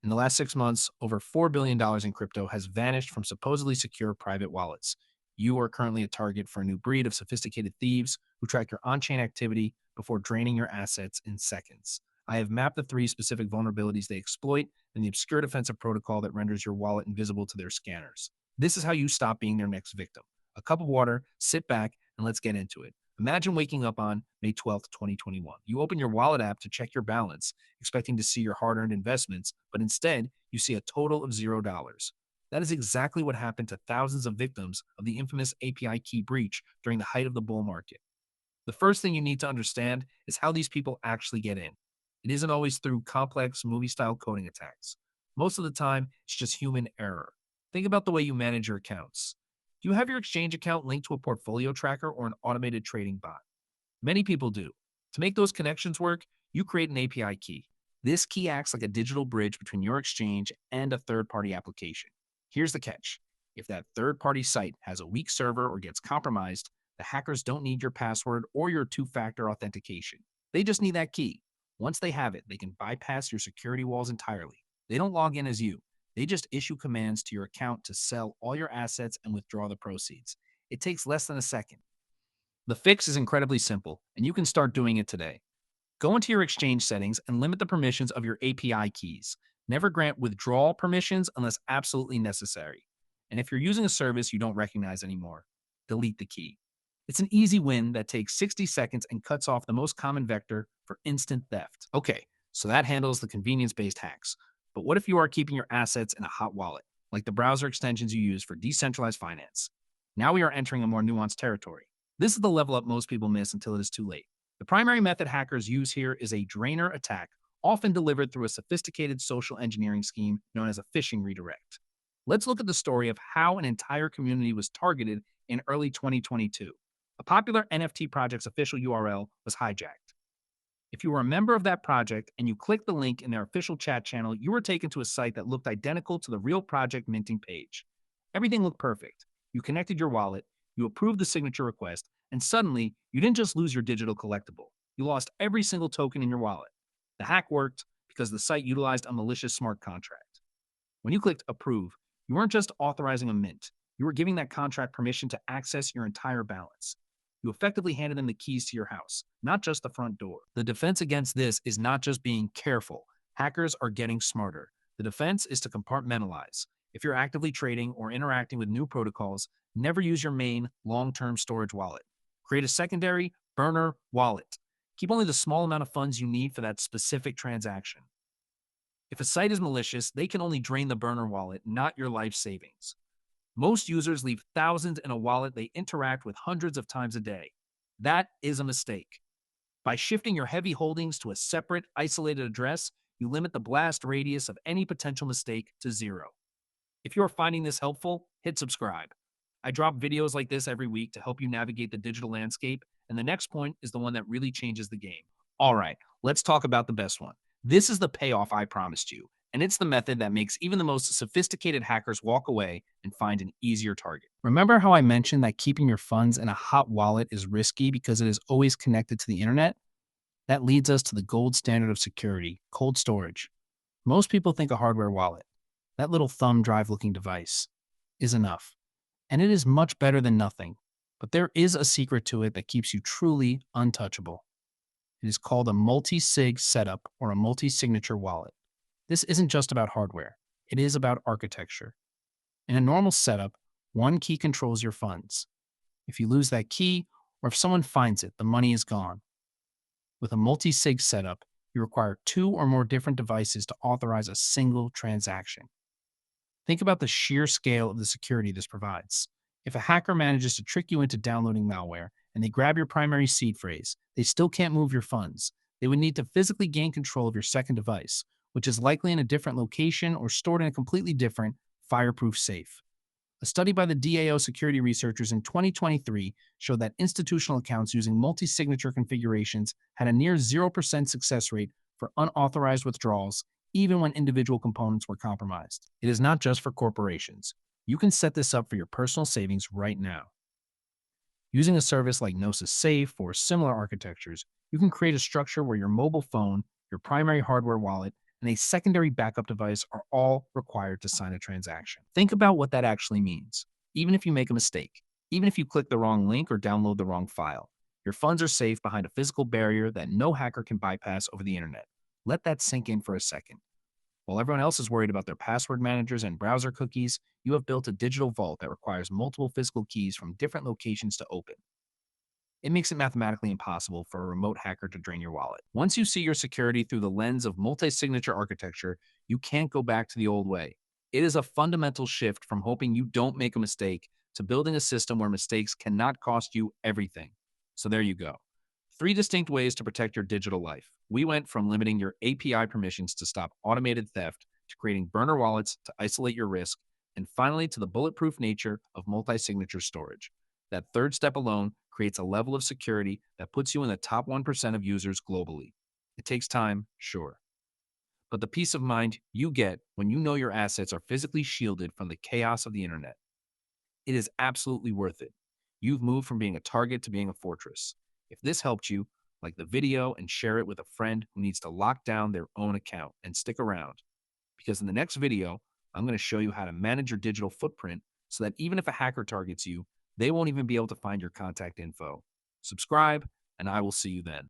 In the last 6 months, over $4 billion in crypto has vanished from supposedly secure private wallets. You are currently a target for a new breed of sophisticated thieves who track your on chain activity before draining your assets in seconds. I have mapped the three specific vulnerabilities they exploit and the obscure defensive protocol that renders your wallet invisible to their scanners. This is how you stop being their next victim. A cup of water, sit back, and let's get into it. Imagine waking up on May 12th, 2021. You open your wallet app to check your balance, expecting to see your hard earned investments, but instead, you see a total of $0. That is exactly what happened to thousands of victims of the infamous API key breach during the height of the bull market. The first thing you need to understand is how these people actually get in. It isn't always through complex movie style coding attacks. Most of the time, it's just human error. Think about the way you manage your accounts. Do you have your exchange account linked to a portfolio tracker or an automated trading bot? Many people do. To make those connections work, you create an API key. This key acts like a digital bridge between your exchange and a third party application. Here's the catch: if that third party site has a weak server or gets compromised, the hackers don't need your password or your two factor authentication. They just need that key. Once they have it, they can bypass your security walls entirely. They don't log in as you, they just issue commands to your account to sell all your assets and withdraw the proceeds. It takes less than a second. The fix is incredibly simple, and you can start doing it today. Go into your exchange settings and limit the permissions of your API keys. Never grant withdrawal permissions unless absolutely necessary. And if you're using a service you don't recognize anymore, delete the key. It's an easy win that takes 60 seconds and cuts off the most common vector for instant theft. Okay, so that handles the convenience based hacks. But what if you are keeping your assets in a hot wallet, like the browser extensions you use for decentralized finance? Now we are entering a more nuanced territory. This is the level up most people miss until it is too late. The primary method hackers use here is a drainer attack, often delivered through a sophisticated social engineering scheme known as a phishing redirect. Let's look at the story of how an entire community was targeted in early 2022. A popular NFT project's official URL was hijacked. If you were a member of that project and you clicked the link in their official chat channel, you were taken to a site that looked identical to the real project minting page. Everything looked perfect. You connected your wallet, you approved the signature request, and suddenly you didn't just lose your digital collectible. You lost every single token in your wallet. The hack worked because the site utilized a malicious smart contract. When you clicked approve, you weren't just authorizing a mint, you were giving that contract permission to access your entire balance. You effectively handed them the keys to your house, not just the front door. The defense against this is not just being careful. Hackers are getting smarter. The defense is to compartmentalize. If you're actively trading or interacting with new protocols, never use your main long-term storage wallet. Create a secondary burner wallet. Keep only the small amount of funds you need for that specific transaction. If a site is malicious, they can only drain the burner wallet, not your life savings. Most users leave thousands in a wallet they interact with hundreds of times a day. That is a mistake. By shifting your heavy holdings to a separate, isolated address, you limit the blast radius of any potential mistake to zero. If you're finding this helpful, hit subscribe. I drop videos like this every week to help you navigate the digital landscape, and the next point is the one that really changes the game. All right, let's talk about the best one. This is the payoff I promised you, and it's the method that makes even the most sophisticated hackers walk away and find an easier target. Remember how I mentioned that keeping your funds in a hot wallet is risky because it is always connected to the internet? That leads us to the gold standard of security, cold storage. Most people think a hardware wallet, that little thumb drive looking device, is enough. And it is much better than nothing. But there is a secret to it that keeps you truly untouchable. It is called a multi-sig setup or a multi-signature wallet. This isn't just about hardware. It is about architecture. In a normal setup, one key controls your funds. If you lose that key, or if someone finds it, the money is gone. With a multi-sig setup, you require two or more different devices to authorize a single transaction. Think about the sheer scale of the security this provides. If a hacker manages to trick you into downloading malware and they grab your primary seed phrase, they still can't move your funds. They would need to physically gain control of your second device, which is likely in a different location or stored in a completely different, fireproof safe. A study by the DAO security researchers in 2023 showed that institutional accounts using multi-signature configurations had a near 0% success rate for unauthorized withdrawals, even when individual components were compromised. It is not just for corporations. You can set this up for your personal savings right now. Using a service like Gnosis Safe or similar architectures, you can create a structure where your mobile phone, your primary hardware wallet, and a secondary backup device are all required to sign a transaction. Think about what that actually means. Even if you make a mistake, even if you click the wrong link or download the wrong file, your funds are safe behind a physical barrier that no hacker can bypass over the internet. Let that sink in for a second. While everyone else is worried about their password managers and browser cookies, you have built a digital vault that requires multiple physical keys from different locations to open. It makes it mathematically impossible for a remote hacker to drain your wallet. Once you see your security through the lens of multi-signature architecture, you can't go back to the old way. It is a fundamental shift from hoping you don't make a mistake to building a system where mistakes cannot cost you everything. So there you go. 3 distinct ways to protect your digital life. We went from limiting your API permissions to stop automated theft, to creating burner wallets to isolate your risk, and finally to the bulletproof nature of multi-signature storage. That third step alone creates a level of security that puts you in the top 1% of users globally. It takes time, sure, but the peace of mind you get when you know your assets are physically shielded from the chaos of the internet, it is absolutely worth it. You've moved from being a target to being a fortress. If this helped you, like the video and share it with a friend who needs to lock down their own account, and stick around, because in the next video, I'm going to show you how to manage your digital footprint so that even if a hacker targets you, they won't even be able to find your contact info. Subscribe, and I will see you then.